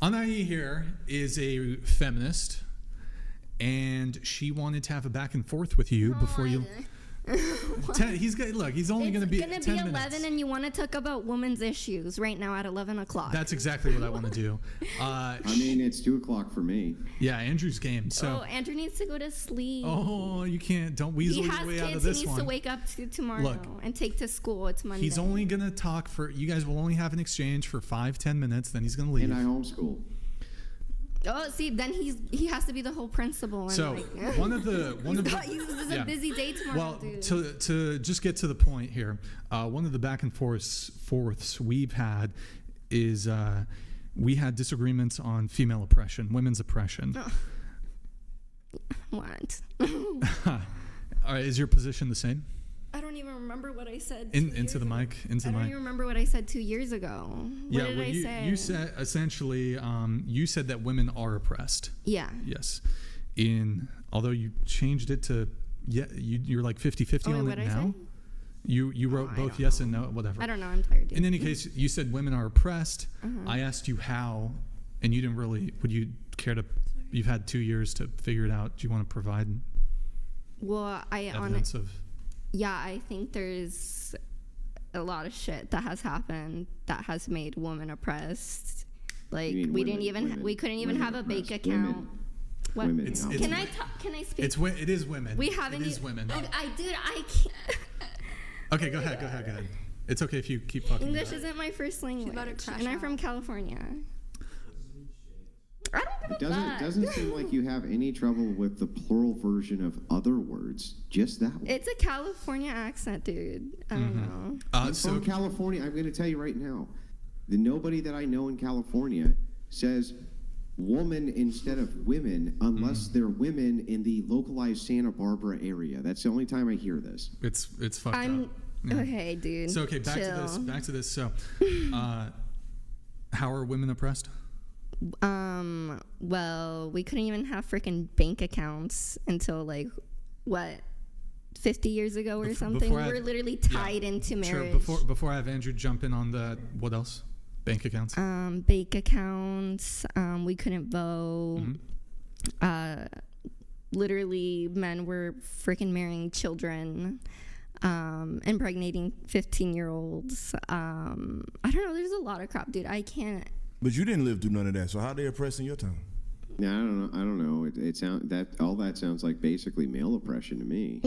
Anai here is a feminist, and she wanted to have a back and forth with you before you. He's only going to be 10 minutes. It's going to be 11, and you want to talk about women's issues right now at 11 o'clock. That's exactly what I want to do. I mean, it's 2 o'clock for me. Yeah, Andrew's game. So. Oh, Andrew needs to go to sleep. Oh, you can't. Don't weasel your way out of this one. He needs to wake up tomorrow and take to school. It's Monday. He's only going to talk for. You guys will only have an exchange for 5-10 minutes. Then he's going to leave. And I homeschool. Oh, see, then he has to be the whole principal. And so one of the he's a busy day tomorrow. Well, to just get to the point here, one of the back and forths we've had is we had disagreements on female oppression, women's oppression. What? All right, is your position the same? I don't even remember what I said. Into the mic. I don't even remember what I said 2 years ago. What did I say? You said essentially, you said that women are oppressed. Yeah. Yes. Although you changed it to, you're like 50-50 on it now. You wrote both yes and no, whatever. I don't know. I'm tired. Dude. In any case, you said women are oppressed. I asked you how, and you didn't really. Would you care to? You've had 2 years to figure it out. Do you want to provide? Well, evidence of. Yeah, I think there's a lot of shit that has happened that has made women oppressed. Like we couldn't even have a bank account. What? Women. Can I speak? It is women. We haven't. It is women. Okay, I can't. Okay, go ahead. It's okay if you keep talking. English isn't my first language, and I'm from California. I don't give a fuck. It doesn't seem like you have any trouble with the plural version of other words. Just that one. It's a California accent, dude. I don't know. I'm from California. I'm going to tell you right now. Nobody that I know in California says woman instead of women unless they're women in the localized Santa Barbara area. That's the only time I hear this. It's fucked up. Yeah. Okay, dude. So back to this. So how are women oppressed? Well, we couldn't even have freaking bank accounts until 50 years ago or something. We're literally tied into marriage. Sure. Before I have Andrew jump in on the what else? Bank accounts. Bank accounts. We couldn't vote. Literally, men were freaking marrying children, impregnating 15-year-olds. I don't know. There's a lot of crap, dude. I can't. But you didn't live through none of that, so how they oppressing your time? Yeah, I don't know. All that sounds like basically male oppression to me.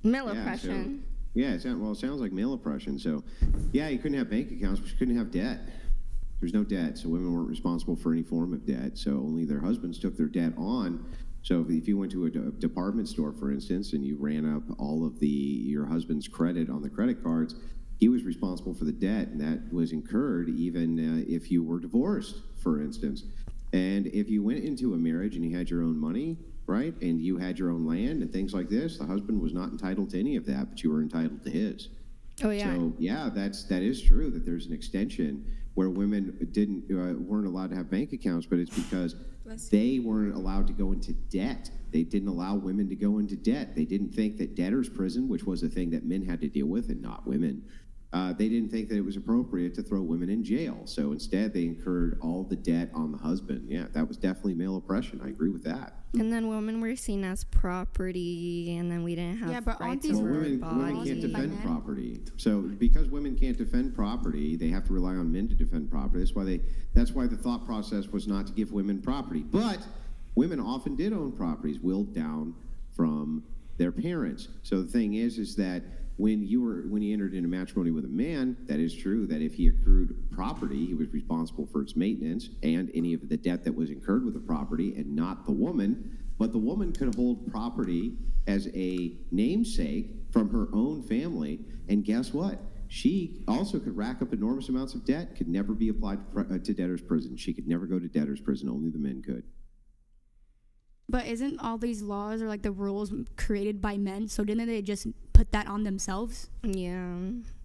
Male oppression. It sounds like male oppression. So, yeah, you couldn't have bank accounts, but you couldn't have debt. There's no debt, so women weren't responsible for any form of debt. So only their husbands took their debt on. So if you went to a department store, for instance, and you ran up all of your husband's credit on the credit cards, he was responsible for the debt, and that was incurred even if you were divorced, for instance. And if you went into a marriage and you had your own money, right, and you had your own land and things like this, the husband was not entitled to any of that, but you were entitled to his. Oh yeah. So yeah, that is true that there's an extension where women weren't allowed to have bank accounts, but it's because they weren't allowed to go into debt. They didn't allow women to go into debt. They didn't think that debtor's prison, which was a thing that men had to deal with and not women, they didn't think that it was appropriate to throw women in jail. So instead, they incurred all the debt on the husband. Yeah, that was definitely male oppression. I agree with that. And then women were seen as property, and then we didn't have rights over our bodies. Women can't defend property. So because women can't defend property, they have to rely on men to defend property. That's why the thought process was not to give women property. But women often did own properties willed down from their parents. So the thing is that when you entered into matrimony with a man, that is true that if he accrued property, he was responsible for its maintenance and any of the debt that was incurred with the property, and not the woman. But the woman could hold property as a namesake from her own family, and guess what? She also could rack up enormous amounts of debt, could never be applied to debtor's prison. She could never go to debtor's prison. Only the men could. But isn't all these laws or the rules created by men? So didn't they just put that on themselves? Yeah.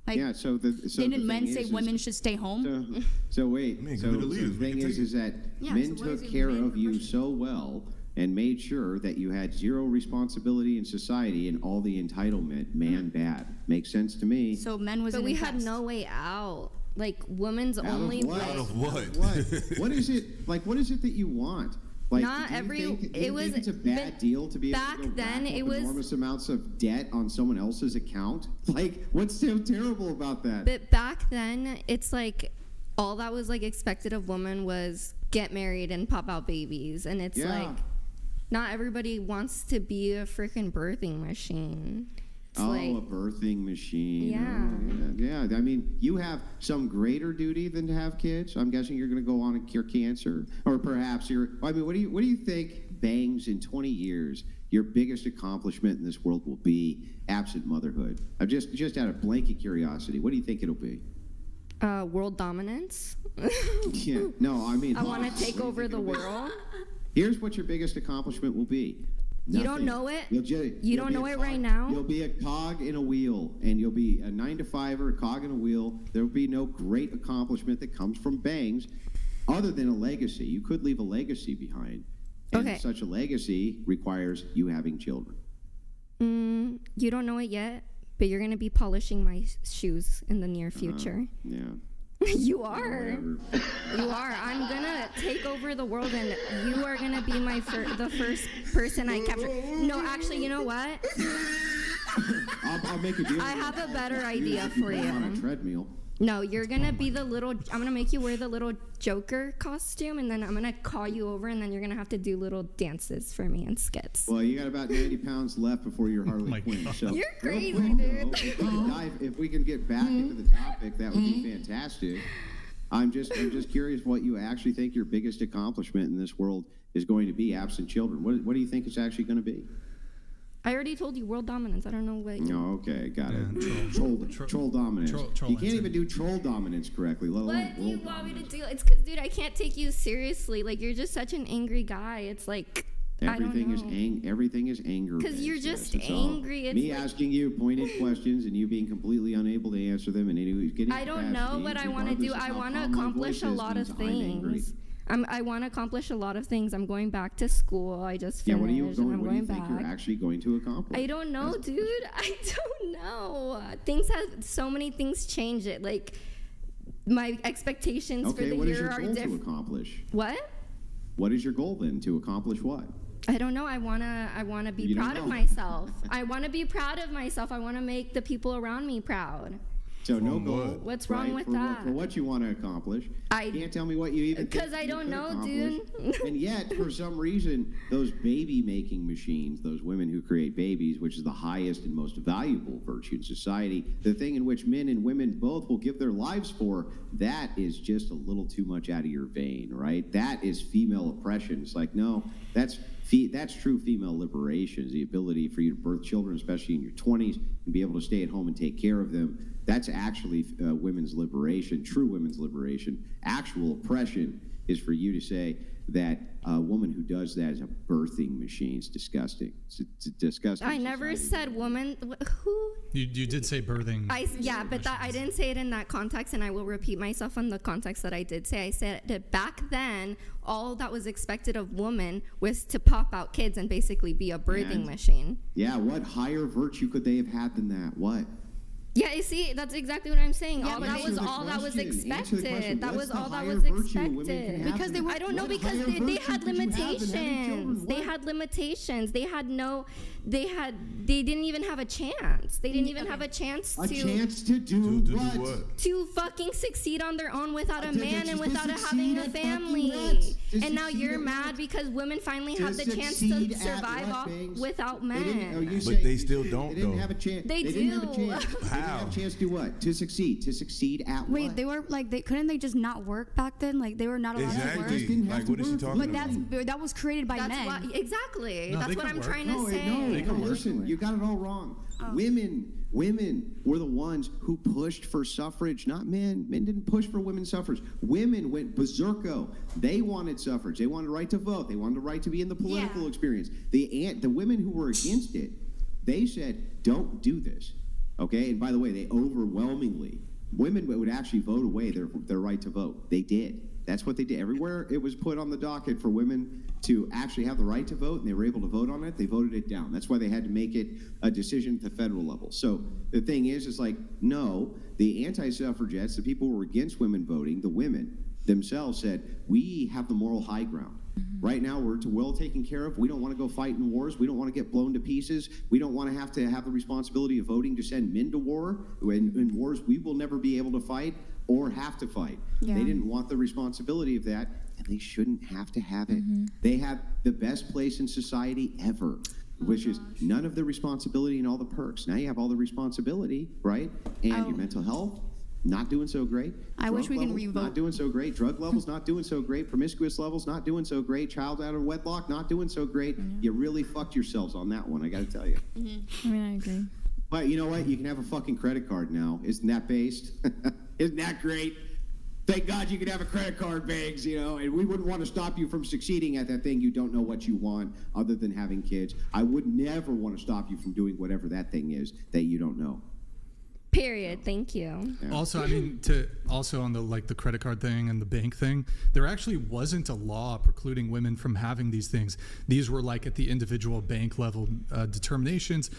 Didn't men say women should stay home? So wait. The thing is that men took care of you so well and made sure that you had zero responsibility in society and all the entitlement, man bad. Makes sense to me. So men was. But we had no way out. Like women's only what? way. Out of what? What is it? Like, what is it that you want? Like, Not do you every- think, do it you was- think it's a bad but deal to be able back to go then, rack it up was- enormous amounts of debt on someone else's account? Like, what's so terrible about that? But back then, it's like all that was like expected of women was get married and pop out babies, and it's Yeah. like not everybody wants to be a freaking birthing machine. It's Oh, like, a birthing machine. Yeah. Oh, yeah. I mean, you have some greater duty than to have kids. I'm guessing you're going to go on and cure cancer, or perhaps you're. I mean, what do you think, Bangs, in 20 years, your biggest accomplishment in this world will be, absent motherhood? I'm just out of blanket curiosity. What do you think it'll be? world dominance. Yeah. No, I mean, I want to take what do you over think the it'll be? world. Here's what your biggest accomplishment will be. You don't Nothing. know it? You You don't know it right now? You'll be a cog in a wheel, and you'll be a 9-to-5er, a cog in a wheel. There will be no great accomplishment that comes from Bangs other than a legacy. You could leave a legacy behind. And Okay. such a legacy requires you having children. You don't know it yet, but you're gonna be polishing my shoes in the near future. Yeah. You are. Whatever. You are. I'm gonna take over the world, and you are gonna be the first person I capture. No, actually, you know what? I'll make a deal. I have a better idea if you for go on a you. treadmill. No, you're gonna be the little. I'm gonna make you wear the little Joker costume, and then I'm gonna call you over, and then you're gonna have to do little dances for me and skits. Well, you got about 90 pounds left before you're Harley my Quinn. God. So You're real crazy, quick, dude. though, if we can get back into the topic, that would be fantastic. I'm just curious what you actually think your biggest accomplishment in this world is going to be, absent children. What do you think it's actually going to be? I already told you world dominance. I don't know what. Oh, okay, got it. Yeah, Troll dominance. troll You can't answer. even do troll dominance correctly, let alone What do you world want me to dominance. do? It's because, dude, I can't take you seriously. Like, you're just such an angry guy. It's like, Everything I is don't know. everything is anger. 'Cause you're based, just yes, it's all. angry. It's Me like- asking you pointed questions and you being completely unable to answer them, and anyone who's getting. I don't know what I want to do. I want to accomplish a lot of things. I want to accomplish a lot of things. I'm going back to school. I just Yeah, finished, what do you and I'm what do you going think you're back. actually going to accomplish? I don't know, That's the dude. I don't know. Things have so many things change it. Like, my expectations for Okay, the what is year your are goal to different. accomplish? What? What is your goal then to accomplish what? I don't know. I wanna be You don't proud of know. myself. I wanna be proud of myself. I wanna make the people around me proud. So no From goal. what? What's wrong with for that? for what you want to accomplish. I- You can't tell me what you even. think Because I you don't could know, accomplish. dude. And yet, for some reason, those baby making machines, those women who create babies, which is the highest and most valuable virtue in society, the thing in which men and women both will give their lives for, that is just a little too much out of your vein, right? That is female oppression. It's like, no, that's true female liberation, is the ability for you to birth children, especially in your 20s, and be able to stay at home and take care of them. That's actually women's liberation, true women's liberation. Actual oppression is for you to say that a woman who does that is a birthing machine. It's disgusting. It's a disgusting. I never society. said woman. Who? You did say birthing. Yeah, but that I didn't say it in that context, and I will repeat myself on the context that I did say. I said that back then, all that was expected of women was to pop out kids and basically be a birthing And- machine. Yeah, what higher virtue could they have had than that? What? Yeah, you see, that's exactly what I'm saying. Yeah, all but that answer was the all that was question. Answer the question. expected. That What's was the all that higher was virtue women can expected. have Because they than- were- I don't know, What because higher they virtue had could you have than having limitations. children? They What? had limitations. They didn't even have a chance. They didn't even have a chance A to chance to do To do what? what? to fucking succeed on their own without a To- man to and without succeed having a at fucking family. what? To And now succeed you're at mad what? because women finally To have the chance succeed to at survive what, off Bangs? without They didn't- oh, men. you But say- they you still say don't, They didn't though. have a chance. They didn't have a do. chance. They didn't How? have a chance to do what? To succeed. To succeed at Wait, what? they were like couldn't they just not work back then? Like they were not allowed to Just work. Exactly. didn't have Like, to what is she work. talking But about? that was created by That's men. why, exactly. No, That's they what can I'm work. trying to No, say. no, listen, you got it all wrong. Women were the ones who pushed for suffrage, not men. Men didn't push for women's suffrage. Women went berserko. They wanted suffrage. They wanted the right to vote. They wanted the right to be in the political Yeah. experience. The women who were against it, they said, don't do this. Okay? And by the way, they overwhelmingly, women would actually vote away their right to vote. They did. That's what they did. Everywhere it was put on the docket for women to actually have the right to vote, and they were able to vote on it, they voted it down. That's why they had to make it a decision at the federal level. So the thing is like, no, the anti-suffragettes, the people who were against women voting, the women themselves said, we have the moral high ground. Right now, we're well taken care of. We don't want to go fight in wars. We don't want to get blown to pieces. We don't want to have the responsibility of voting to send men to war. In wars, we will never be able to fight or have to fight. Yeah. They didn't want the responsibility of that, and they shouldn't have to have it. They have the best place in society ever, which is none of the responsibility and all the perks. Now you have all the responsibility, right? And your mental health, not doing so great. I wish we can revoke. Not doing so great. Drug levels, not doing so great. Promiscuous levels, not doing so great. Child out of wedlock, not doing so great. You really fucked yourselves on that one, I got to tell you. I mean, I agree. But you know what? You can have a fucking credit card now. Isn't that based? Isn't that great? Thank God you can have a credit card, Bangs, and we wouldn't want to stop you from succeeding at that thing you don't know what you want other than having kids. I would never want to stop you from doing whatever that thing is that you don't know. Period. Thank you. Yeah. Also, I mean, also on the credit card thing and the bank thing, there actually wasn't a law precluding women from having these things. These were like at the individual bank level determinations,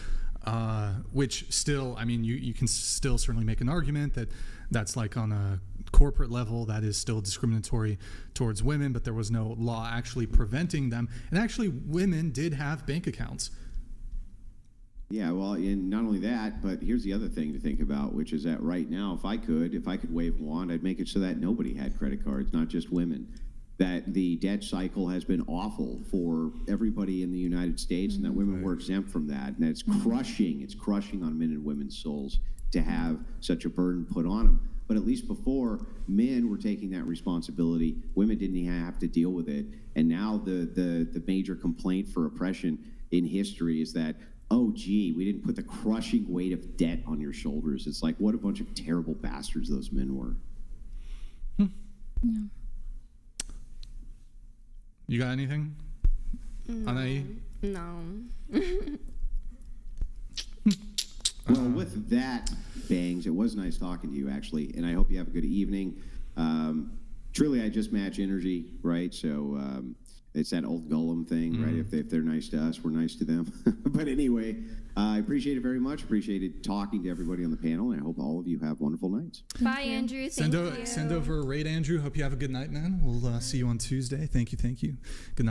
which still, I mean, you can still certainly make an argument that that's like on a corporate level that is still discriminatory towards women, but there was no law actually preventing them. And actually, women did have bank accounts. Yeah, well, and not only that, but here's the other thing to think about, which is that right now, if I could wave a wand, I'd make it so that nobody had credit cards, not just women. That the debt cycle has been awful for everybody in the United States, and that women were exempt from that. And it's crushing on men and women's souls to have such a burden put on them. But at least before, men were taking that responsibility. Women didn't even have to deal with it. And now the major complaint for oppression in history is that, oh, gee, we didn't put the crushing weight of debt on your shoulders. It's like, what a bunch of terrible bastards those men were. Yeah. You got anything? Anaí? No. Well, with that, Bangs, it was nice talking to you, actually, and I hope you have a good evening. Truly, I just match energy, right? So it's that old Gollum thing, right? If they're nice to us, we're nice to them. But anyway, I appreciate it very much. Appreciated talking to everybody on the panel, and I hope all of you have wonderful nights. Bye, Andrew. Thank you. Send over a raid, Andrew. Hope you have a good night, man. We'll see you on Tuesday. Thank you. Good night.